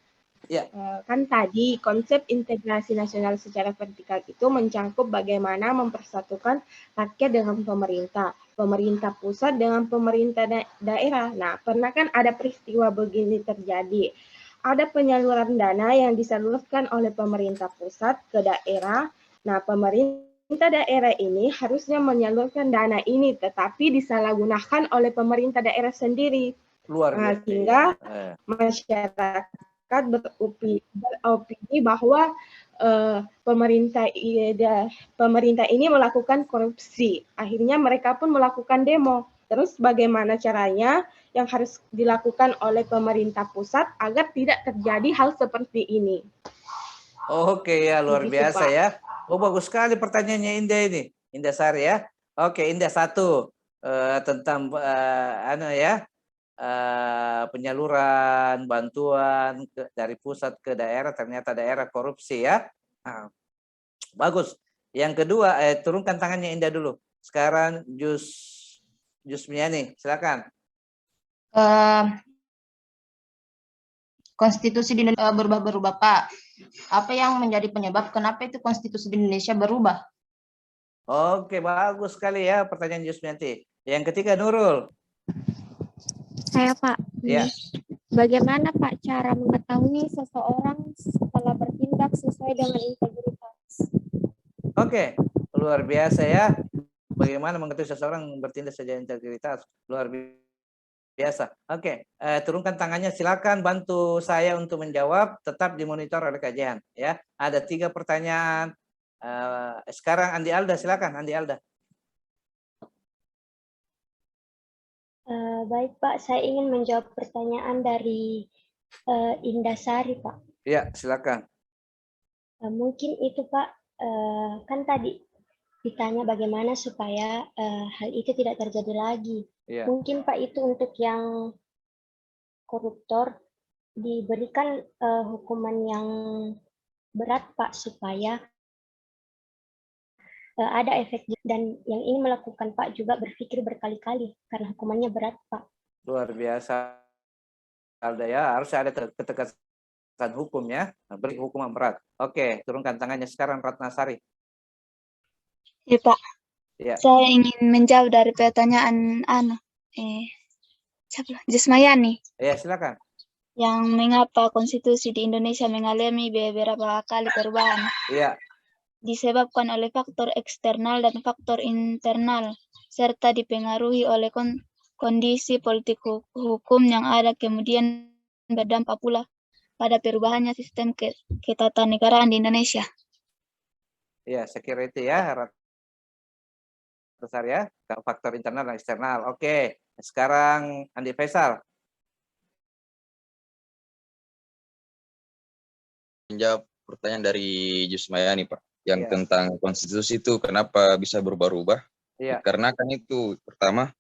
Ya. Kan tadi konsep integrasi nasional secara vertikal itu mencangkup bagaimana mempersatukan rakyat dengan pemerintah pusat dengan pemerintah daerah. Nah, pernah kan ada peristiwa begini terjadi. Ada penyaluran dana yang disalurkan oleh pemerintah pusat ke daerah. Nah, pemerintah daerah ini harusnya menyalurkan dana ini, tetapi disalahgunakan oleh pemerintah daerah sendiri. Luar biasa. Sehingga masyarakat beropini bahwa pemerintah ini melakukan korupsi. Akhirnya mereka pun melakukan demo. Terus bagaimana caranya yang harus dilakukan oleh pemerintah pusat agar tidak terjadi hal seperti ini? Oke ya, luar Begitu, biasa Pak. ya. Oh, bagus sekali pertanyaannya Indah ini. Indah Sari ya. Oke, Indah satu tentang penyaluran bantuan dari pusat ke daerah, ternyata daerah korupsi ya. Nah, bagus. Yang kedua, turunkan tangannya Indah dulu. Sekarang Jusmiani, silakan. Konstitusi di Indonesia berubah-berubah, Pak. Apa yang menjadi penyebab kenapa itu konstitusi di Indonesia berubah? Oke, bagus sekali ya pertanyaan Jusmianti. Yang ketiga Nurul. Saya Pak, Ya. bagaimana Pak cara mengetahui seseorang setelah bertindak sesuai dengan integritas? Oke, luar biasa ya. Bagaimana mengetahui seseorang bertindak sesuai integritas? Luar biasa. Oke, turunkan tangannya, silakan bantu saya untuk menjawab. Tetap dimonitor oleh kajian ya. Ada 3 pertanyaan. Sekarang Andi Alda, silakan Andi Alda. Baik Pak, saya ingin menjawab pertanyaan dari Indasari Pak. Ya, silakan. Mungkin itu Pak, kan tadi ditanya bagaimana supaya hal itu tidak terjadi lagi. Ya. Mungkin Pak itu untuk yang koruptor diberikan hukuman yang berat Pak supaya ada efek, dan yang ingin melakukan Pak juga berpikir berkali-kali karena hukumannya berat Pak. Luar biasa Alda ya, harus ada ketegasan hukum ya, beri hukuman berat. Oke, turunkan tangannya sekarang Ratnasari. Ya Pak, Ya. saya ingin menjawab dari pertanyaan Jusmayani, Ya, silakan. yang mengapa konstitusi di Indonesia mengalami beberapa kali perubahan. Iya. Disebabkan oleh faktor eksternal dan faktor internal, serta dipengaruhi oleh kondisi politik hukum yang ada, kemudian berdampak pula pada perubahannya sistem ketatanegaraan di Indonesia. Iya, saya kira itu ya, besar ya, faktor internal dan eksternal. Oke, sekarang Andi Faisal. Menjawab pertanyaan dari Jusmayani, Pak, yang Iya. tentang konstitusi itu kenapa bisa berubah-ubah? Iya. Karena kan itu pertama,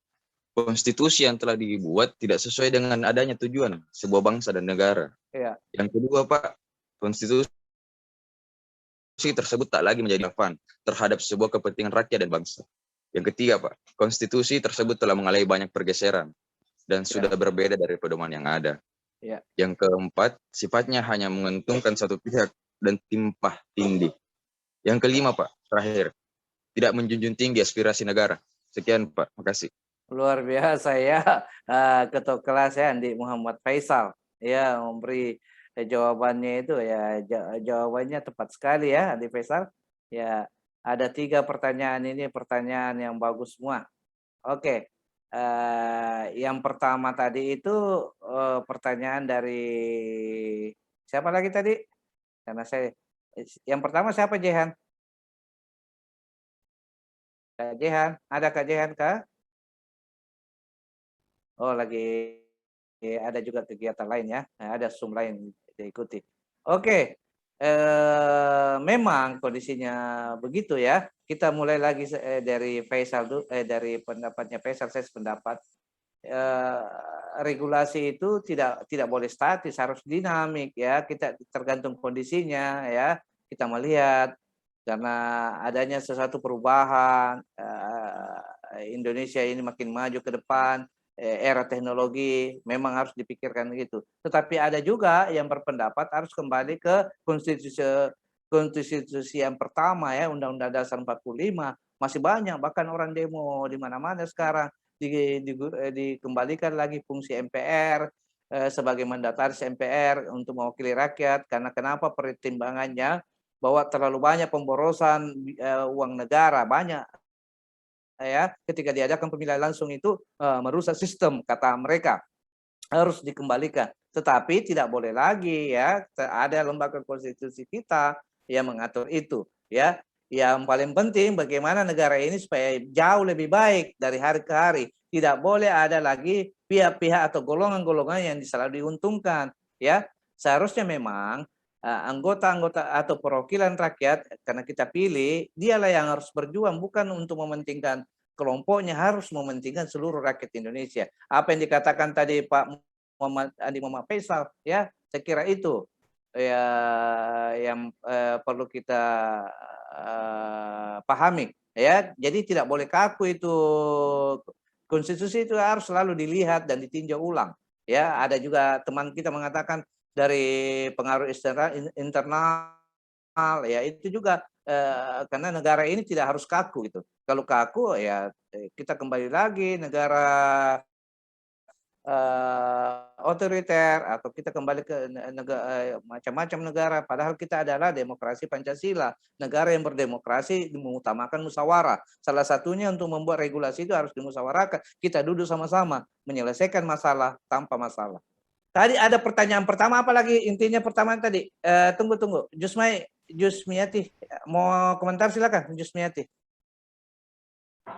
konstitusi yang telah dibuat tidak sesuai dengan adanya tujuan sebuah bangsa dan negara. Iya. Yang kedua, Pak, konstitusi tersebut tak lagi menjadi relevan terhadap sebuah kepentingan rakyat dan bangsa. Yang ketiga, Pak, konstitusi tersebut telah mengalami banyak pergeseran dan sudah berbeda dari pedoman yang ada. Ya. Yang keempat, sifatnya hanya menguntungkan satu pihak dan timpah tindih. Yang kelima, Pak, terakhir, tidak menjunjung tinggi aspirasi negara. Sekian, Pak. Makasih. Luar biasa ya, ketua kelas ya Andi Muhammad Faisal ya, memberi jawabannya itu ya, jawabannya tepat sekali ya Andi Faisal ya. Ada 3 pertanyaan ini, pertanyaan yang bagus semua. Oke, yang pertama tadi itu pertanyaan dari siapa lagi tadi? Karena saya yang pertama siapa, Jehan? Kak Jehan, ada Kak Jehan kah? Oh, lagi ada juga kegiatan lain ya, ada Zoom lain diikuti. Oke, memang kondisinya begitu ya. Kita mulai lagi dari Faisal dari pendapatnya Faisal, saya sependapat. Regulasi itu tidak boleh statis, harus dinamik ya. Kita tergantung kondisinya ya. Kita melihat karena adanya sesuatu perubahan, Indonesia ini makin maju ke depan, era teknologi memang harus dipikirkan gitu. Tetapi ada juga yang berpendapat harus kembali ke konstitusi yang pertama ya, Undang-Undang Dasar 45. Masih banyak bahkan orang demo di mana-mana sekarang, dikembalikan lagi fungsi MPR sebagai mandataris MPR untuk mewakili rakyat. Karena kenapa? Pertimbangannya bahwa terlalu banyak pemborosan uang negara, banyak ya, ketika diadakan pemilihan langsung itu merusak sistem, kata mereka, harus dikembalikan. Tetapi tidak boleh lagi ya, ada lembaga konstitusi kita yang mengatur itu ya. Yang paling penting bagaimana negara ini supaya jauh lebih baik dari hari ke hari. Tidak boleh ada lagi pihak-pihak atau golongan-golongan yang selalu diuntungkan ya. Seharusnya memang anggota-anggota atau perwakilan rakyat, karena kita pilih, dialah yang harus berjuang, bukan untuk mementingkan kelompoknya, harus mementingkan seluruh rakyat Indonesia. Apa yang dikatakan tadi Pak Muhammad Faisal, ya, saya kira itu ya yang perlu kita pahami, ya. Jadi tidak boleh kaku itu, konstitusi itu harus selalu dilihat dan ditinjau ulang. Ya, ada juga teman kita mengatakan dari pengaruh internal ya, itu juga karena negara ini tidak harus kaku gitu. Kalau kaku ya kita kembali lagi negara otoriter, atau kita kembali ke negara macam-macam negara. Padahal kita adalah demokrasi Pancasila, negara yang berdemokrasi mengutamakan musyawarah. Salah satunya untuk membuat regulasi itu harus dimusyawarahkan. Kita duduk sama-sama menyelesaikan masalah tanpa masalah. Tadi ada pertanyaan pertama, apa lagi intinya pertama tadi? Tunggu. Jusmiati, mau komentar silakan, Jusmiati.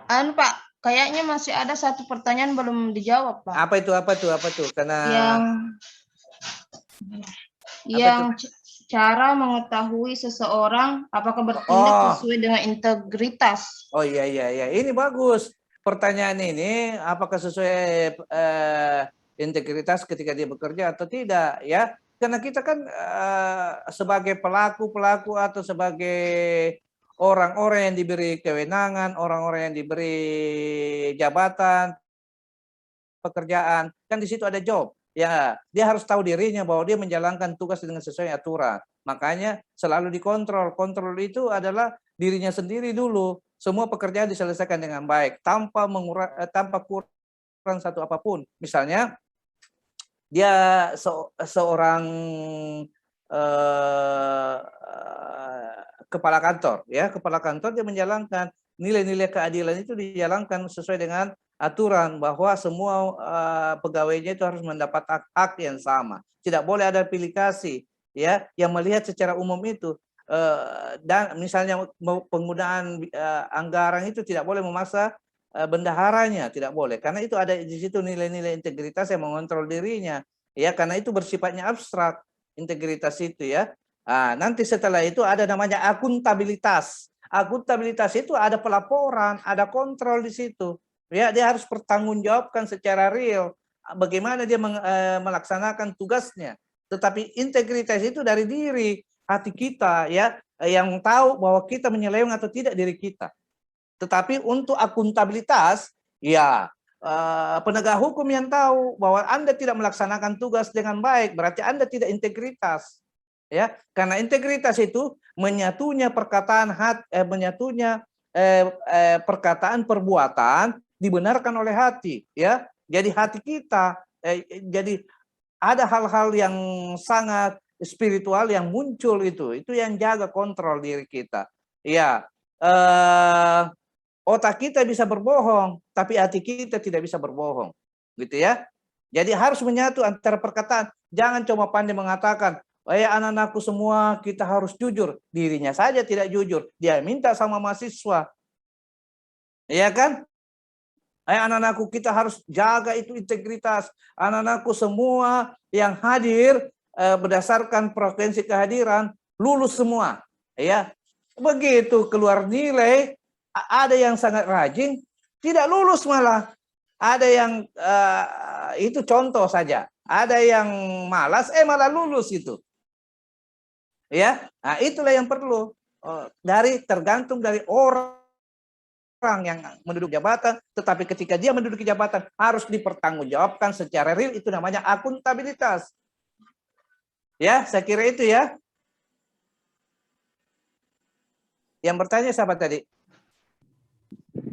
Pak, kayaknya masih ada satu pertanyaan belum dijawab, Pak. Apa itu? Karena yang cara mengetahui seseorang apakah bertindak sesuai dengan integritas. Oh iya. Ini bagus. Pertanyaan ini apakah sesuai integritas ketika dia bekerja atau tidak ya? Karena kita kan sebagai pelaku atau sebagai orang-orang yang diberi kewenangan, orang-orang yang diberi jabatan, pekerjaan, kan di situ ada job. Ya, dia harus tahu dirinya bahwa dia menjalankan tugas dengan sesuai aturan. Makanya selalu dikontrol. Kontrol itu adalah dirinya sendiri dulu. Semua pekerjaan diselesaikan dengan baik tanpa kurang satu apapun. Misalnya dia seorang kepala kantor, ya, kepala kantor, dia menjalankan nilai-nilai keadilan itu, dijalankan sesuai dengan aturan bahwa semua pegawainya itu harus mendapat hak yang sama. Tidak boleh ada pilih kasih, ya, yang melihat secara umum itu. Dan misalnya penggunaan anggaran itu tidak boleh memaksa bendaharanya, tidak boleh, karena itu ada di situ nilai-nilai integritas yang mengontrol dirinya, ya, karena itu bersifatnya abstrak integritas itu, ya. Nanti setelah itu ada namanya akuntabilitas. Akuntabilitas itu ada pelaporan, ada kontrol di situ, ya, dia harus bertanggungjawabkan secara real bagaimana dia melaksanakan tugasnya. Tetapi integritas itu dari diri hati kita, ya, yang tahu bahwa kita menyeleweng atau tidak diri kita. Tetapi untuk akuntabilitas, ya, penegak hukum yang tahu bahwa Anda tidak melaksanakan tugas dengan baik, berarti Anda tidak integritas, ya. Karena integritas itu menyatunya perkataan perkataan perbuatan dibenarkan oleh hati, ya. Jadi hati kita jadi ada hal-hal yang sangat spiritual yang muncul, itu yang jaga kontrol diri kita, ya. otak kita bisa berbohong, tapi hati kita tidak bisa berbohong, gitu ya. Jadi harus menyatu antara perkataan. Jangan cuma pandai mengatakan, anak-anakku semua kita harus jujur. Dirinya saja tidak jujur. Dia minta sama mahasiswa. Iya kan? Anak-anakku kita harus jaga itu integritas. Anak-anakku semua yang hadir berdasarkan frekuensi kehadiran lulus semua. Ya, begitu keluar nilai, ada yang sangat rajin tidak lulus malah. Ada yang itu contoh saja. Ada yang malas malah lulus itu. Ya, nah itulah yang perlu tergantung dari orang yang menduduki jabatan, tetapi ketika dia menduduki jabatan harus dipertanggungjawabkan secara real, itu namanya akuntabilitas. Ya, saya kira itu ya. Yang bertanya siapa tadi?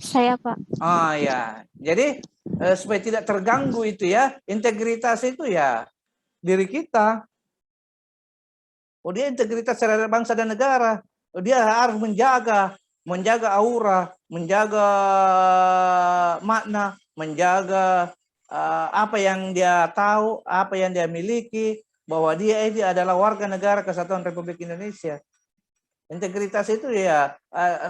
Saya, Pak. Oh ya, jadi supaya tidak terganggu itu ya, integritas itu ya diri kita. Oh, dia integritas terhadap bangsa dan negara. Oh, dia harus menjaga aura, menjaga makna, menjaga apa yang dia tahu, apa yang dia miliki, bahwa dia ini adalah warga negara Kesatuan Republik Indonesia. Integritas itu ya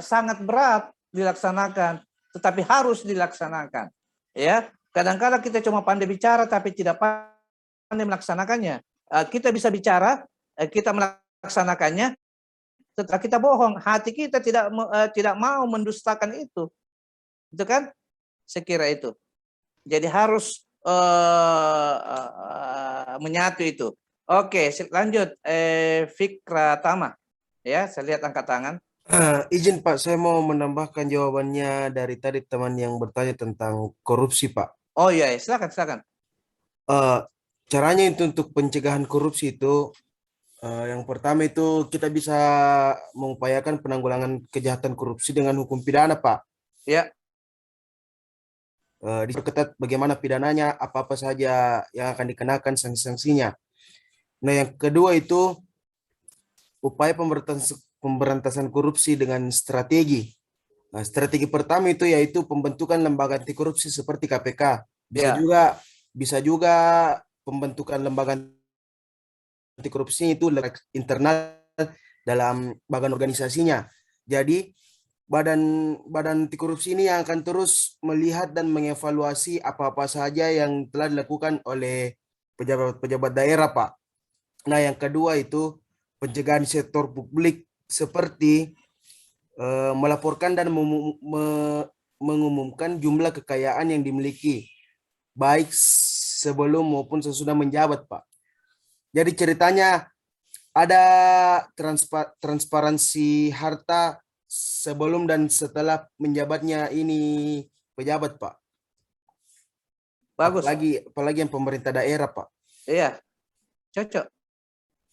sangat berat dilaksanakan, tetapi harus dilaksanakan. Ya, kadang-kadang kita cuma pandai bicara tapi tidak pandai melaksanakannya. Kita bisa bicara, kita melaksanakannya, setelah kita bohong, hati kita tidak mau mendustakan itu kan? Saya kira itu. Jadi harus menyatu itu. Oke, lanjut. Fikra Tama, ya, saya lihat angkat tangan. Izin Pak, saya mau menambahkan jawabannya dari tadi teman yang bertanya tentang korupsi Pak. Oh iya, silakan. Caranya itu untuk pencegahan korupsi itu. Yang pertama itu kita bisa mengupayakan penanggulangan kejahatan korupsi dengan hukum pidana, Pak. Ya. Diperketat bagaimana pidananya, apa-apa saja yang akan dikenakan sanksi-sanksinya. Nah, yang kedua itu upaya pemberantasan korupsi dengan strategi. Nah, strategi pertama itu yaitu pembentukan lembaga anti korupsi seperti KPK. Bisa juga pembentukan lembaga anti korupsi itu internal dalam bagian organisasinya. Jadi badan anti korupsi ini yang akan terus melihat dan mengevaluasi apa-apa saja yang telah dilakukan oleh pejabat-pejabat daerah, Pak. Nah, yang kedua itu pencegahan sektor publik seperti melaporkan dan mengumumkan jumlah kekayaan yang dimiliki baik sebelum maupun sesudah menjabat, Pak. Jadi ceritanya ada transparansi harta sebelum dan setelah menjabatnya ini pejabat, Pak. Bagus. Apalagi yang pemerintah daerah, Pak. Iya, cocok.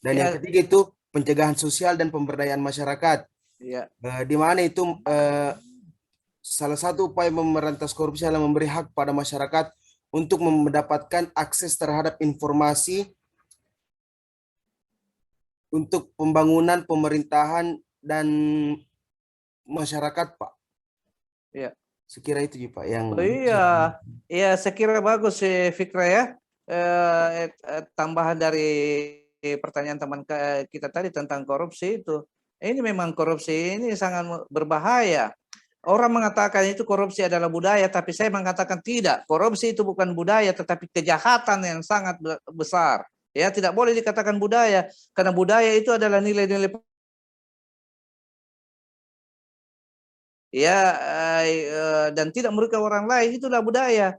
Dan yang ketiga itu pencegahan sosial dan pemberdayaan masyarakat. Iya. Di mana itu salah satu upaya memberantas korupsi adalah memberi hak pada masyarakat untuk mendapatkan akses terhadap informasi untuk pembangunan pemerintahan dan masyarakat, Pak. Iya. Sekira itu Pak yang. Oh, iya, iya, sekira bagus Fikra ya. Tambahan dari pertanyaan teman kita tadi tentang korupsi itu. Ini memang korupsi ini sangat berbahaya. Orang mengatakan itu korupsi adalah budaya, tapi saya mengatakan tidak. Korupsi itu bukan budaya, tetapi kejahatan yang sangat besar. Ya, tidak boleh dikatakan budaya, karena budaya itu adalah nilai-nilai ya dan tidak merugikan orang lain, itulah budaya,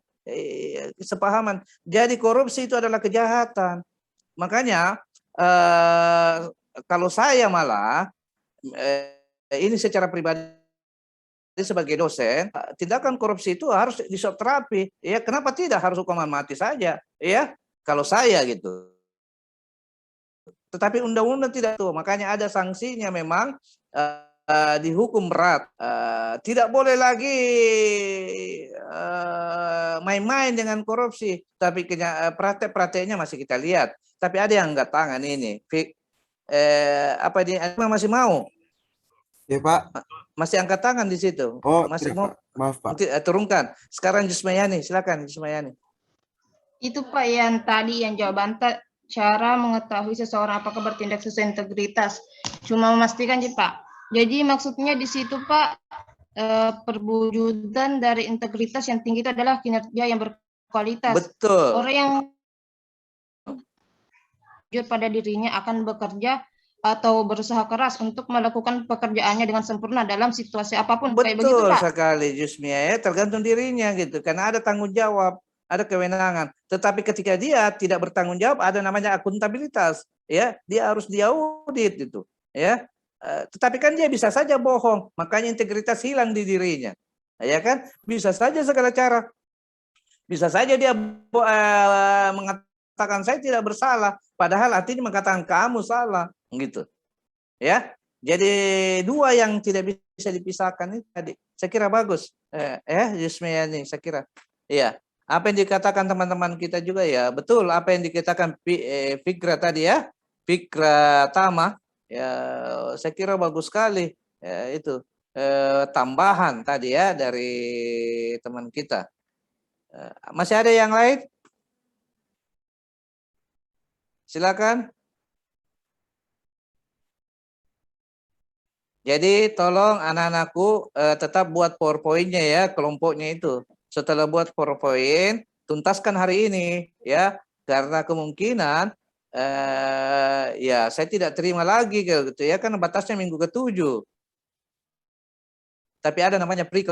kesepahaman. Jadi korupsi itu adalah kejahatan. Makanya kalau saya malah ini secara pribadi sebagai dosen, tindakan korupsi itu harus disop terapi. Ya, kenapa tidak harus hukuman mati saja? Ya, kalau saya gitu. Tetapi undang-undang tidak tuh, makanya ada sanksinya memang dihukum berat. Tidak boleh lagi main-main dengan korupsi. Tapi praktek-prakteknya masih kita lihat. Tapi ada yang enggak tangan ini. Apa dia masih mau? Ya Pak. Masih angkat tangan di situ. Oh, Masih tidak, mau Pak. Maaf Pak. turunkan. Sekarang Jusmayani, silakan Jusmayani. Itu Pak yang tadi yang jawaban cara mengetahui seseorang apakah bertindak sesuai integritas. Cuma memastikan sih Pak. Jadi maksudnya di situ Pak, perwujudan dari integritas yang tinggi itu adalah kinerja yang berkualitas. Betul. Orang yang jujur pada dirinya akan bekerja atau berusaha keras untuk melakukan pekerjaannya dengan sempurna dalam situasi apapun. Kayak begitu Betul Pak. sekali Jusmia, ya, tergantung dirinya gitu. Karena ada tanggung jawab, ada kewenangan. Tetapi ketika dia tidak bertanggung jawab, ada namanya akuntabilitas. Ya, dia harus diaudit itu. Ya, tetapi kan dia bisa saja bohong, makanya integritas hilang di dirinya. Ya kan, bisa saja segala cara. Bisa saja dia mengatakan saya tidak bersalah, padahal artinya mengatakan kamu salah, gitu. Ya, jadi dua yang tidak bisa dipisahkan itu tadi. Saya kira bagus. Yusmiani, saya kira. Iya. Apa yang dikatakan teman-teman kita juga ya, betul apa yang dikatakan Fikra tadi ya, Fikra Tama, ya saya kira bagus sekali. Ya, itu tambahan tadi ya dari teman kita. Masih ada yang lain? Silakan. Jadi tolong anak-anakku tetap buat PowerPoint-nya ya, kelompoknya itu. Setelah buat PowerPoint, tuntaskan hari ini ya, karena kemungkinan ya saya tidak terima lagi gitu ya, kan batasnya minggu ke-7. Tapi ada namanya pri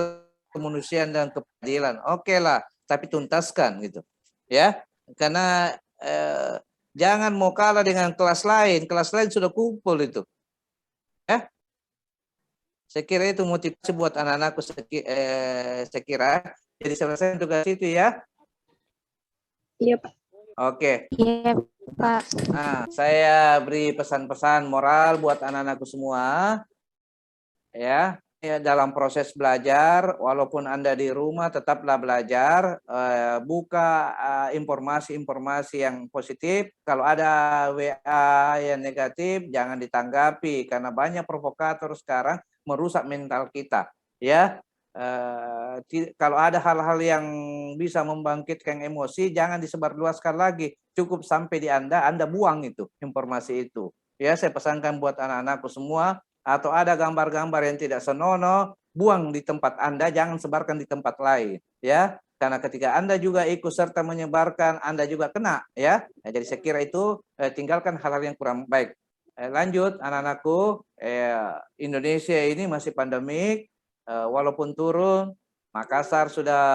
kemanusiaan dan keadilan. Oke lah, tapi tuntaskan gitu. Ya, karena jangan mau kalah dengan kelas lain. Kelas lain sudah kumpul itu. Ya. Saya kira itu motivasi buat anak-anakku, saya kira. Jadi selesai tugas itu ya. Iya Pak. Oke. Iya Pak. Nah, saya beri pesan-pesan moral buat anak-anakku semua. Ya, dalam proses belajar, walaupun Anda di rumah tetaplah belajar, buka informasi-informasi yang positif. Kalau ada WA yang negatif, jangan ditanggapi karena banyak provokator sekarang merusak mental kita. Ya, kalau ada hal-hal yang bisa membangkitkan emosi, jangan disebarluaskan lagi. Cukup sampai di Anda buang itu informasi itu. Ya, saya pesankan buat anak-anakku semua. Atau ada gambar-gambar yang tidak senonoh, buang di tempat Anda, jangan sebarkan di tempat lain, ya. Karena ketika Anda juga ikut serta menyebarkan, Anda juga kena, ya. Nah, jadi saya kira itu tinggalkan hal-hal yang kurang baik. Lanjut, anak-anakku, Indonesia ini masih pandemik, walaupun turun, Makassar sudah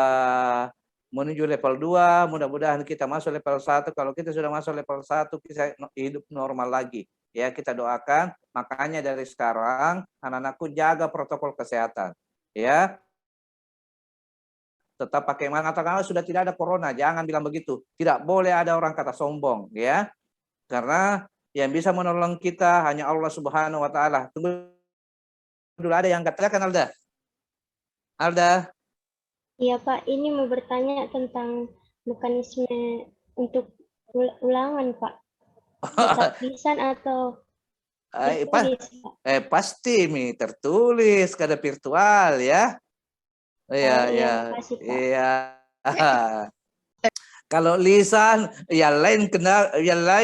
menuju level 2, mudah-mudahan kita masuk level 1. Kalau kita sudah masuk level 1, kita hidup normal lagi. Ya, kita doakan, makanya dari sekarang anak-anakku jaga protokol kesehatan. Ya. Tetap pakai mengatakan sudah tidak ada corona, jangan bilang begitu. Tidak boleh ada orang kata sombong, ya. Karena yang bisa menolong kita hanya Allah Subhanahu wa taala. Tunggu dulu, ada yang katakan Alda. Alda. Iya Pak, ini mau bertanya tentang mekanisme untuk ulangan Pak. Lisan atau pasti Mi tertulis kada virtual ya. Iya. Kalau lisan yang lain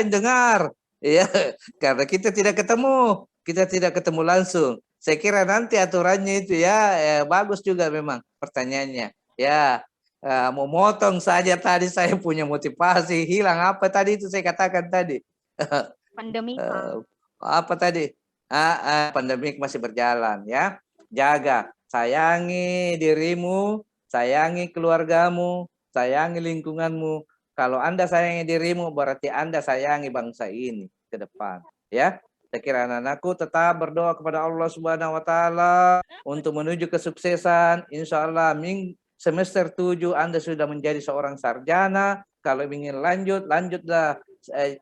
dengar ya, karena kita tidak ketemu langsung. Saya kira nanti aturannya itu ya, bagus juga memang pertanyaannya ya. Mau motong saja tadi saya punya motivasi hilang apa tadi itu saya katakan tadi. Pandemi apa tadi? Pandemik masih berjalan ya. Jaga, sayangi dirimu, sayangi keluargamu, sayangi lingkunganmu. Kalau Anda sayangi dirimu berarti Anda sayangi bangsa ini ke depan, ya. Saya kira anak-anakku tetap berdoa kepada Allah Subhanahu wa taala untuk menuju kesuksesan. Insyaallah semester 7 Anda sudah menjadi seorang sarjana. Kalau ingin lanjutlah.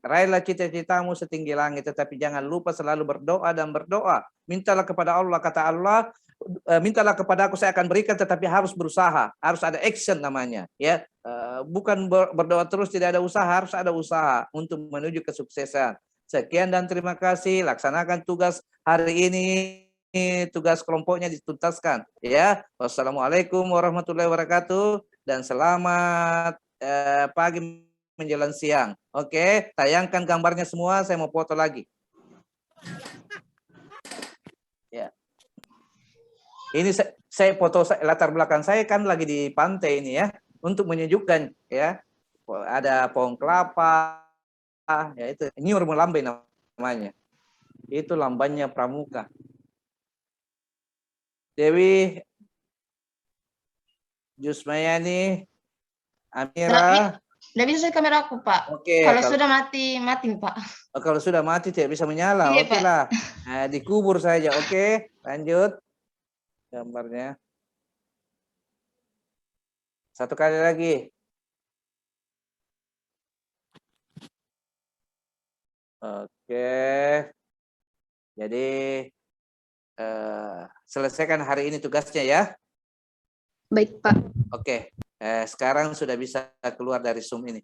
Raihlah cita-citamu setinggi langit, tetapi jangan lupa selalu berdoa dan berdoa. Mintalah kepada Allah, kata Allah, mintalah kepada aku saya akan berikan, tetapi harus berusaha, harus ada action namanya, ya. Bukan berdoa terus tidak ada usaha, harus ada usaha untuk menuju kesuksesan. Sekian dan terima kasih, laksanakan tugas hari ini tugas kelompoknya dituntaskan. Ya, wassalamualaikum warahmatullahi wabarakatuh dan selamat pagi menjelang siang. Oke, tayangkan gambarnya semua. Saya mau foto lagi. Ya. Ini saya foto latar belakang saya kan lagi di pantai ini ya, untuk menyejukkan ya. Ada pohon kelapa, ya itu Nyur Melambai namanya. Itu lambannya Pramuka. Dewi, Jusmayani, Amira. Nggak bisa saya kamera aku, Pak. Oke, Kalau sudah mati, Pak. Kalau sudah mati tidak bisa menyala. Iya, Oke Pak. lah. Nah, dikubur saja. Oke, lanjut. Gambarnya. Satu kali lagi. Oke. Jadi selesaikan hari ini tugasnya ya. Baik, Pak. Oke. Sekarang sudah bisa keluar dari Zoom ini.